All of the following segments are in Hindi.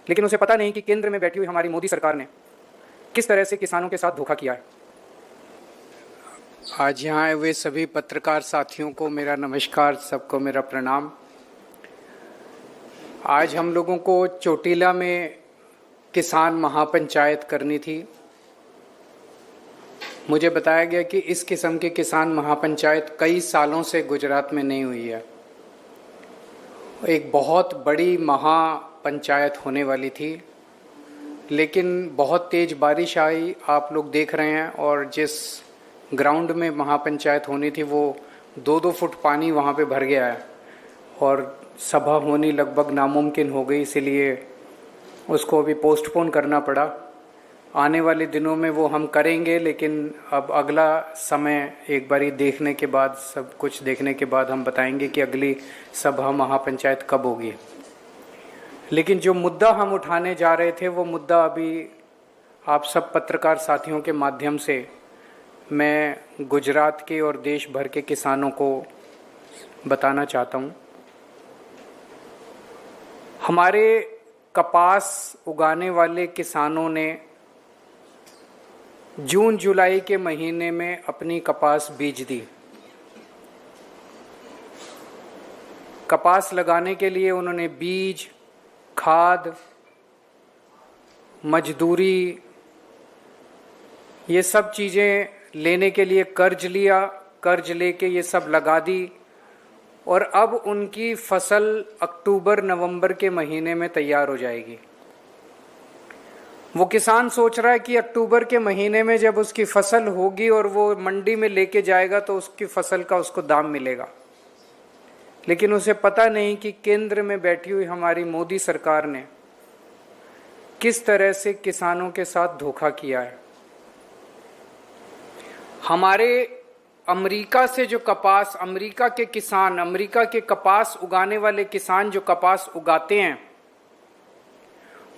लेकिन उसे पता नहीं कि केंद्र में बैठी हुई हमारी मोदी सरकार ने किस तरह से किसानों के साथ धोखा किया है। आज यहाँ आए हुए सभी पत्रकार साथियों को मेरा नमस्कार, सबको मेरा प्रणाम। आज हम लोगों को चोटीला में किसान महापंचायत करनी थी। मुझे बताया गया कि इस किस्म की किसान महापंचायत कई सालों से गुजरात में नहीं हुई है। एक बहुत बड़ी महापंचायत होने वाली थी, लेकिन बहुत तेज बारिश आई, आप लोग देख रहे हैं। और जिस ग्राउंड में महापंचायत होनी थी वो 2-2 फुट पानी वहाँ पे भर गया है और सभा होनी लगभग नामुमकिन हो गई, इसीलिए उसको अभी पोस्टपोन करना पड़ा। आने वाले दिनों में वो हम करेंगे, लेकिन अब अगला समय एक बारी देखने के बाद, सब कुछ देखने के बाद हम बताएंगे कि अगली सभा महापंचायत कब होगी। लेकिन जो मुद्दा हम उठाने जा रहे थे वो मुद्दा अभी आप सब पत्रकार साथियों के माध्यम से मैं गुजरात के और देश भर के किसानों को बताना चाहता हूँ। हमारे कपास उगाने वाले किसानों ने जून जुलाई के महीने में अपनी कपास बीज दी। कपास लगाने के लिए उन्होंने बीज, खाद, मजदूरी, ये सब चीज़ें लेने के लिए कर्ज लिया। कर्ज लेके ये सब लगा दी और अब उनकी फसल अक्टूबर नवंबर के महीने में तैयार हो जाएगी। वो किसान सोच रहा है कि अक्टूबर के महीने में जब उसकी फसल होगी और वो मंडी में लेके जाएगा तो उसकी फसल का उसको दाम मिलेगा। लेकिन उसे पता नहीं कि केंद्र में बैठी हुई हमारी मोदी सरकार ने किस तरह से किसानों के साथ धोखा किया है। हमारे अमेरिका से जो कपास, अमेरिका के किसान, अमेरिका के कपास उगाने वाले किसान जो कपास उगाते हैं,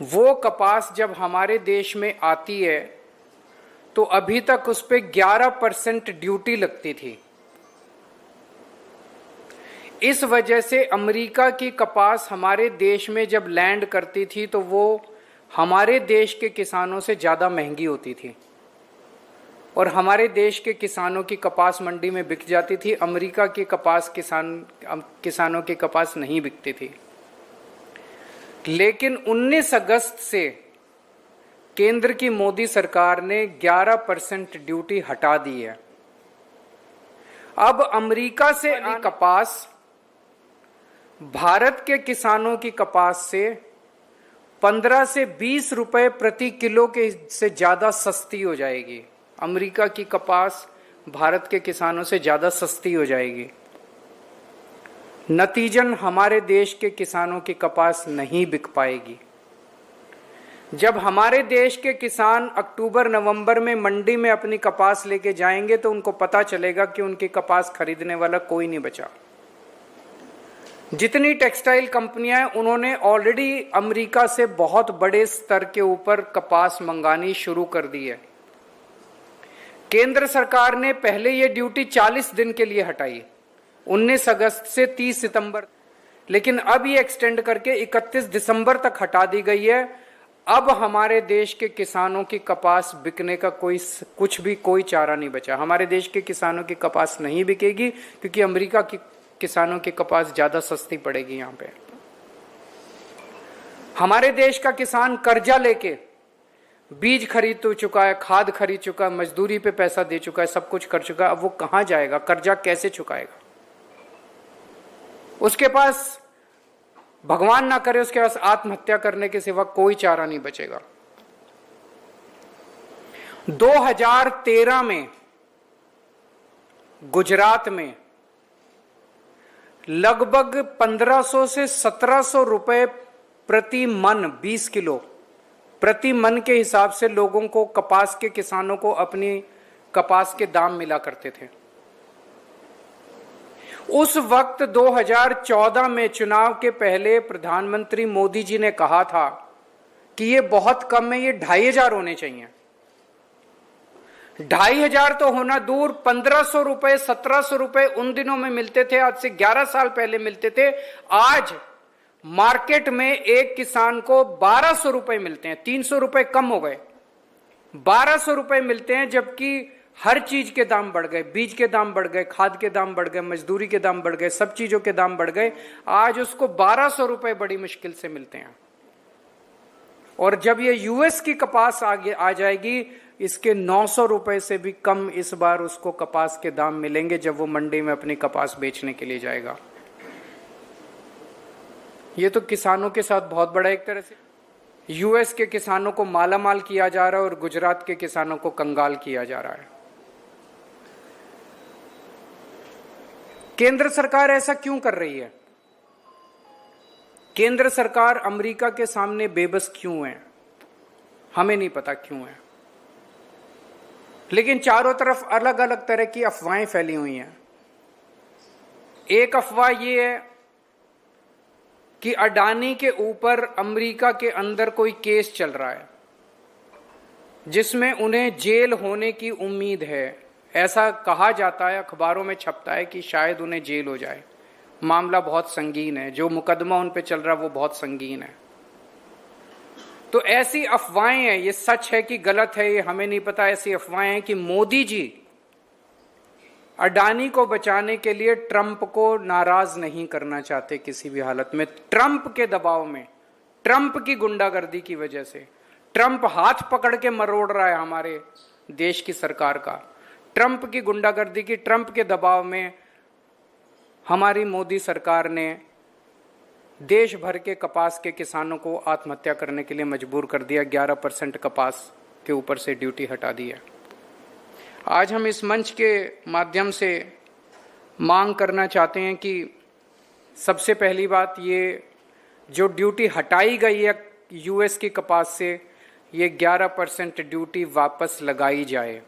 वो कपास जब हमारे देश में आती है तो अभी तक उस पे 11% ड्यूटी लगती थी। इस वजह से अमेरिका की कपास हमारे देश में जब लैंड करती थी तो वो हमारे देश के किसानों से ज़्यादा महंगी होती थी और हमारे देश के किसानों की कपास मंडी में बिक जाती थी। अमेरिका की कपास किसानों की कपास नहीं बिकती थी। लेकिन 19 अगस्त से केंद्र की मोदी सरकार ने 11% ड्यूटी हटा दी है। अब अमेरिका से आने कपास भारत के किसानों की कपास से 15 से 20 रुपए प्रति किलो के से ज्यादा सस्ती हो जाएगी। अमेरिका की कपास भारत के किसानों से ज्यादा सस्ती हो जाएगी। नतीजन हमारे देश के किसानों की कपास नहीं बिक पाएगी। जब हमारे देश के किसान अक्टूबर नवंबर में मंडी में अपनी कपास लेके जाएंगे तो उनको पता चलेगा कि उनकी कपास खरीदने वाला कोई नहीं बचा। जितनी टेक्सटाइल कंपनियां हैं उन्होंने ऑलरेडी अमेरिका से बहुत बड़े स्तर के ऊपर कपास मंगानी शुरू कर दी है। केंद्र सरकार ने पहले ये ड्यूटी 40 दिन के लिए हटाई, 19 अगस्त से 30 सितंबर, लेकिन अब ये एक्सटेंड करके 31 दिसंबर तक हटा दी गई है। अब हमारे देश के किसानों की कपास बिकने का कोई चारा नहीं बचा। हमारे देश के किसानों की कपास नहीं बिकेगी क्योंकि अमेरिका की किसानों की कपास ज्यादा सस्ती पड़ेगी। यहाँ पे हमारे देश का किसान कर्जा लेके बीज खरीद तो चुका है, खाद खरीद चुका है, मजदूरी पे पैसा दे चुका है, सब कुछ कर चुका है। अब वो कहां जाएगा? कर्जा कैसे चुकाएगा? उसके पास, भगवान ना करे, उसके पास आत्महत्या करने के सिवा कोई चारा नहीं बचेगा। 2013 में गुजरात में लगभग 1500 से 1700 रुपए प्रति मन, 20 किलो प्रति मन के हिसाब से लोगों को, कपास के किसानों को अपनी कपास के दाम मिला करते थे। उस वक्त 2014 में चुनाव के पहले प्रधानमंत्री मोदी जी ने कहा था कि ये बहुत कम है, ये 2500 होने चाहिए। 2500 तो होना दूर, 1500 रुपए, 1700 रुपए उन दिनों में मिलते थे, आज से 11 साल पहले मिलते थे। आज मार्केट में एक किसान को 1200 रुपए मिलते हैं, 300 रुपए कम हो गए, 1200 रुपए मिलते हैं, जबकि हर चीज के दाम बढ़ गए, बीज के दाम बढ़ गए, खाद के दाम बढ़ गए, मजदूरी के दाम बढ़ गए, सब चीजों के दाम बढ़ गए। आज उसको 1200 रुपए बड़ी मुश्किल से मिलते हैं। और जब ये यूएस की कपास आगे आ जाएगी, इसके 900 रुपए से भी कम इस बार उसको कपास के दाम मिलेंगे जब वो मंडी में अपनी कपास बेचने के लिए जाएगा। ये तो किसानों के साथ बहुत बड़ा, एक तरह से यूएस के किसानों को मालामाल किया जा रहा है और गुजरात के किसानों को कंगाल किया जा रहा है। केंद्र सरकार ऐसा क्यों कर रही है? केंद्र सरकार अमेरिका के सामने बेबस क्यों है? हमें नहीं पता क्यों है, लेकिन चारों तरफ अलग अलग तरह की अफवाहें फैली हुई हैं। एक अफवाह ये है कि अडानी के ऊपर अमेरिका के अंदर कोई केस चल रहा है जिसमें उन्हें जेल होने की उम्मीद है। ऐसा कहा जाता है, अखबारों में छपता है कि शायद उन्हें जेल हो जाए। मामला बहुत संगीन है, जो मुकदमा उन पे चल रहा है वो बहुत संगीन है। तो ऐसी अफवाहें हैं, ये सच है कि गलत है ये हमें नहीं पता। ऐसी अफवाहें हैं कि मोदी जी अडानी को बचाने के लिए ट्रंप को नाराज नहीं करना चाहते किसी भी हालत में। ट्रंप के दबाव में, ट्रंप की गुंडागर्दी की वजह से, ट्रंप हाथ पकड़ के मरोड़ रहा है हमारे देश की सरकार का। ट्रंप की गुंडागर्दी की, ट्रंप के दबाव में हमारी मोदी सरकार ने देश भर के कपास के किसानों को आत्महत्या करने के लिए मजबूर कर दिया। 11% कपास के ऊपर से ड्यूटी हटा दी है। आज हम इस मंच के माध्यम से मांग करना चाहते हैं कि सबसे पहली बात, ये जो ड्यूटी हटाई गई है यूएस की कपास से, ये 11% ड्यूटी वापस लगाई जाए।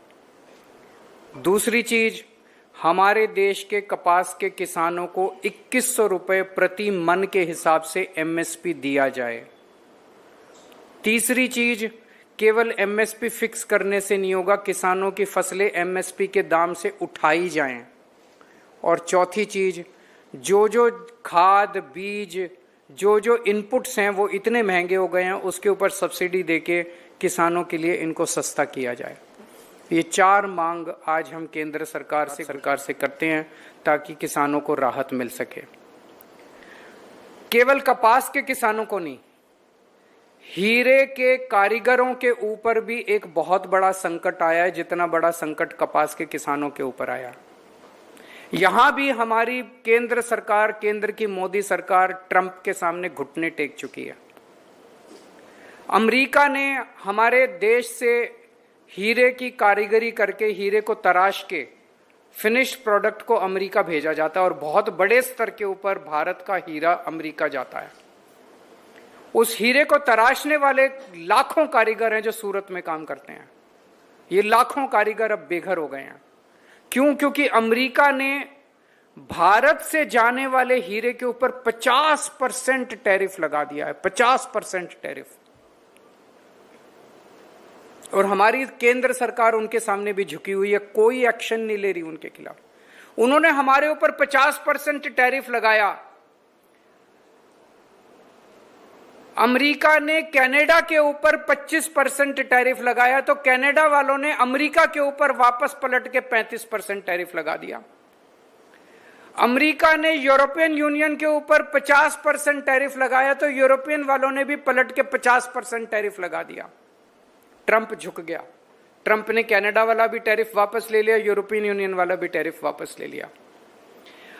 दूसरी चीज, हमारे देश के कपास के किसानों को 2100 रुपए प्रति मन के हिसाब से एमएसपी दिया जाए। तीसरी चीज, केवल एमएसपी फिक्स करने से नहीं होगा, किसानों की फसलें एमएसपी के दाम से उठाई जाएं। और चौथी चीज, जो जो खाद, बीज, जो जो इनपुट्स हैं वो इतने महंगे हो गए हैं, उसके ऊपर सब्सिडी देके किसानों के लिए इनको सस्ता किया जाए। ये 4 मांग आज हम केंद्र सरकार से करते हैं ताकि किसानों को राहत मिल सके। केवल कपास के किसानों को नहीं, हीरे के कारीगरों के ऊपर भी एक बहुत बड़ा संकट आया है, जितना बड़ा संकट कपास के किसानों के ऊपर आया। यहां भी हमारी केंद्र सरकार, केंद्र की मोदी सरकार ट्रंप के सामने घुटने टेक चुकी है। अमेरिका ने हमारे देश से हीरे की कारीगरी करके, हीरे को तराश के फिनिश्ड प्रोडक्ट को अमेरिका भेजा जाता है और बहुत बड़े स्तर के ऊपर भारत का हीरा अमेरिका जाता है। उस हीरे को तराशने वाले लाखों कारीगर हैं जो सूरत में काम करते हैं। ये लाखों कारीगर अब बेघर हो गए हैं। क्यों? क्योंकि अमेरिका ने भारत से जाने वाले हीरे के ऊपर 50% टैरिफ लगा दिया है, 50% टैरिफ। और हमारी केंद्र सरकार उनके सामने भी झुकी हुई है, कोई एक्शन नहीं ले रही उनके खिलाफ। उन्होंने हमारे ऊपर 50% टैरिफ लगाया। अमेरिका ने कनाडा के ऊपर 25% टैरिफ लगाया, तो कनाडा वालों ने अमेरिका के ऊपर वापस पलट के 35% टैरिफ लगा दिया। अमेरिका ने यूरोपियन यूनियन के ऊपर 50% टैरिफ लगाया, तो यूरोपियन वालों ने भी पलट के 50% टैरिफ लगा दिया। ट्रंप झुक गया। ट्रंप ने कनाडा वाला भी टैरिफ वापस ले लिया, यूरोपियन यूनियन वाला भी टैरिफ वापस ले लिया।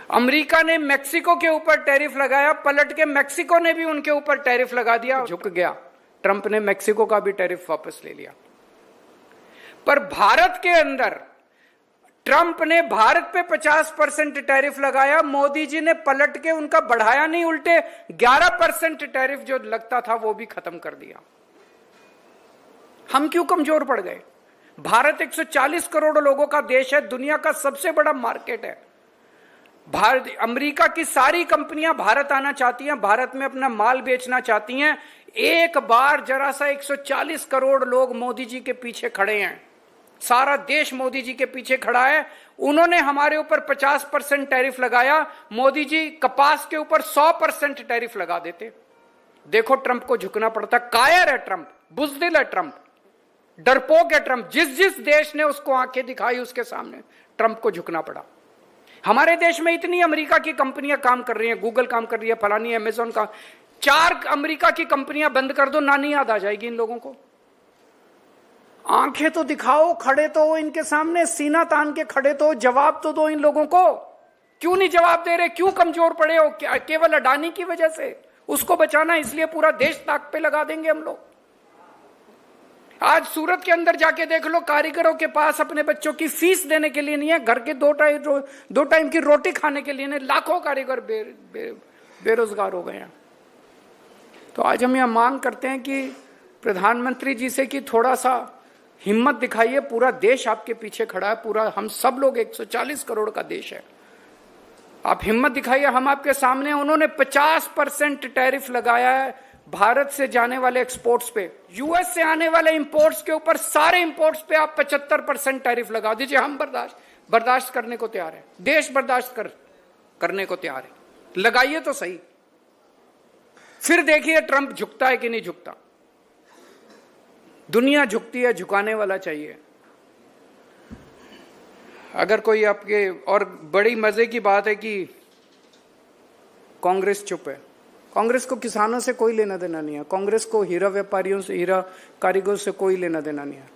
अमेरिका ने मेक्सिको के ऊपर टैरिफ लगाया, पलट के मेक्सिको ने भी उनके ऊपर टैरिफ लगा दिया, झुक गया। ट्रंप ने मेक्सिको का भी टैरिफ वापस ले लिया। पर भारत के अंदर ट्रंप ने भारत पे 50% टैरिफ लगाया, मोदी जी ने पलट के उनका बढ़ाया नहीं, उल्टे 11% टैरिफ जो लगता था वो भी खत्म कर दिया। हम क्यों कमजोर पड़ गए? भारत 140 करोड़ लोगों का देश है, दुनिया का सबसे बड़ा मार्केट है। भारत, अमेरिका की सारी कंपनियां भारत आना चाहती हैं, भारत में अपना माल बेचना चाहती हैं। एक बार जरा सा 140 करोड़ लोग मोदी जी के पीछे खड़े हैं, सारा देश मोदी जी के पीछे खड़ा है, उन्होंने हमारे ऊपर 50% टैरिफ लगाया, मोदी जी कपास के ऊपर 100% टैरिफ लगा देते। देखो ट्रंप को झुकना पड़ता। कायर है ट्रंप, बुज़दिल है ट्रंप, डरपोक है ट्रंप। जिस जिस देश ने उसको आंखें दिखाई उसके सामने ट्रंप को झुकना पड़ा। हमारे देश में इतनी अमेरिका की कंपनियां काम कर रही हैं, गूगल काम कर रही है, फलानी अमेजॉन का। 4 अमेरिका की कंपनियां बंद कर दो, नानी याद आ जाएगी इन लोगों को। आंखें तो दिखाओ, खड़े तो हो इनके सामने, सीना तान के खड़े तो, जवाब तो दो इन लोगों को। क्यों नहीं जवाब दे रहे? क्यों कमजोर पड़े हो? केवल अडानी की वजह से? उसको बचाना इसलिए पूरा देश ताक पे लगा देंगे हम लोग। आज सूरत के अंदर जाके देख लो, कारीगरों के पास अपने बच्चों की फीस देने के लिए नहीं है, घर के 2 टाइम की रोटी खाने के लिए नहीं। लाखों कारीगर बेरोजगार हो गए हैं। तो आज हम यह मांग करते हैं कि प्रधानमंत्री जी से कि थोड़ा सा हिम्मत दिखाइए। पूरा देश आपके पीछे खड़ा है, पूरा हम सब लोग 140 करोड़ का देश है। आप हिम्मत दिखाइए, हम आपके सामने। उन्होंने 50% टैरिफ लगाया है भारत से जाने वाले एक्सपोर्ट्स पे। यूएस से आने वाले इंपोर्ट्स के ऊपर, सारे इंपोर्ट्स पे आप 75% टैरिफ लगा दीजिए। हम बर्दाश्त करने को तैयार है, देश बर्दाश्त करने को तैयार है। लगाइए तो सही, फिर देखिए ट्रंप झुकता है कि नहीं झुकता। दुनिया झुकती है, झुकाने वाला चाहिए। अगर कोई आपके, और बड़ी मजे की बात है कि कांग्रेस चुप है। कांग्रेस को किसानों से कोई लेना देना नहीं है। कांग्रेस को हीरा व्यापारियों से, हीरा कारीगरों से कोई लेना देना नहीं है।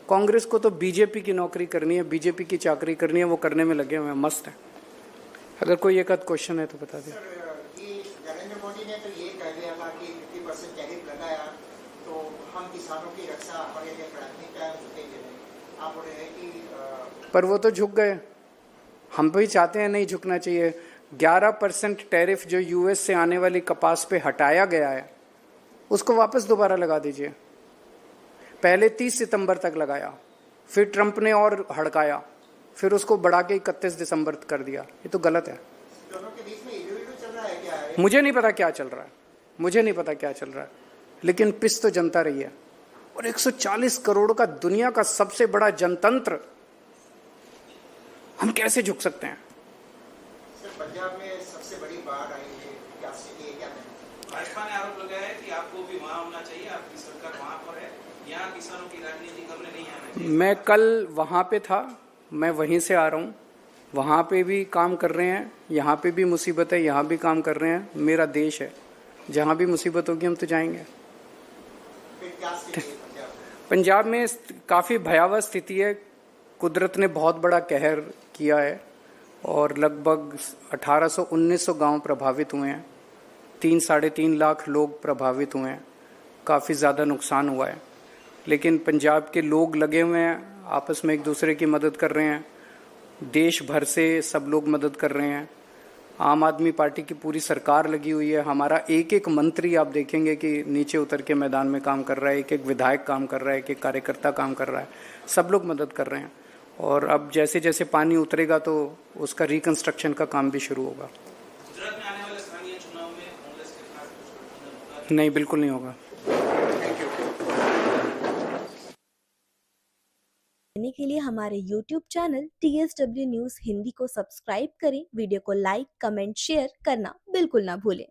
कांग्रेस को तो बीजेपी की नौकरी करनी है, बीजेपी की चाकरी करनी है, वो करने में लगे हुए हैं, मस्त है। अगर कोई एक आध क्वेश्चन है तो बता दें। नरेंद्र मोदी ने तो ये कह दिया था कि 50% टैरिफ लगाया तो हम किसानों की रक्षा हमारे लिए प्राथमिकता झुकेंगे नहीं। आप बोल रहे हैं कि पर वो तो झुक गए। हम भी चाहते हैं नहीं झुकना चाहिए। 11% टैरिफ जो यूएस से आने वाली कपास पे हटाया गया है, उसको वापस दोबारा लगा दीजिए। पहले 30 सितंबर तक लगाया, फिर ट्रंप ने और हड़काया, फिर उसको बढ़ा के 31 दिसंबर कर दिया। ये तो गलत है। दोनों के बीच में इल्लू चल रहा है क्या? मुझे नहीं पता क्या चल रहा है, मुझे नहीं पता क्या चल रहा है, लेकिन पिस तो जनता रही है। और 140 करोड़ का दुनिया का सबसे बड़ा जनतंत्र, हम कैसे झुक सकते हैं? पंजाब में सबसे बड़ी बाढ़ आई है, क्या स्थिति है, क्या कहें? भाजपा ने आरोप लगाया है कि आपको भी वहां होना चाहिए, आपकी सरकार वहां पर है, यहाँ किसानों की राजनीति करने नहीं आना चाहिए। मैं कल वहाँ पे था, मैं वहीं से आ रहा हूँ। वहाँ पे भी काम कर रहे हैं, यहाँ पे भी मुसीबत है, यहाँ भी काम कर रहे हैं। मेरा देश है, जहाँ भी मुसीबत होगी हम तो जाएंगे। फिर क्या स्थिति है पंजाब में काफ़ी भयावह स्थिति है। कुदरत ने बहुत बड़ा कहर किया है और लगभग 1800-1900 गांव प्रभावित हुए हैं। 3-3.5 लाख लोग प्रभावित हुए हैं। काफ़ी ज़्यादा नुकसान हुआ है, लेकिन पंजाब के लोग लगे हुए हैं, आपस में एक दूसरे की मदद कर रहे हैं। देश भर से सब लोग मदद कर रहे हैं। आम आदमी पार्टी की पूरी सरकार लगी हुई है। हमारा एक एक मंत्री आप देखेंगे कि नीचे उतर के मैदान में काम कर रहा है, एक एक विधायक काम कर रहा है, एक एक कार्यकर्ता काम कर रहा है। सब लोग मदद कर रहे हैं। और अब जैसे जैसे पानी उतरेगा तो उसका रिकंस्ट्रक्शन का काम भी शुरू होगा। गुजरात में आने वाले स्थानीय चुनाव में कांग्रेस के खास कुछ होगा? नहीं, बिल्कुल नहीं होगा। देखने के लिए हमारे YouTube channel TSW news Hindi को सब्सक्राइब करें। वीडियो को लाइक, कमेंट, शेयर करना बिल्कुल ना भूलें।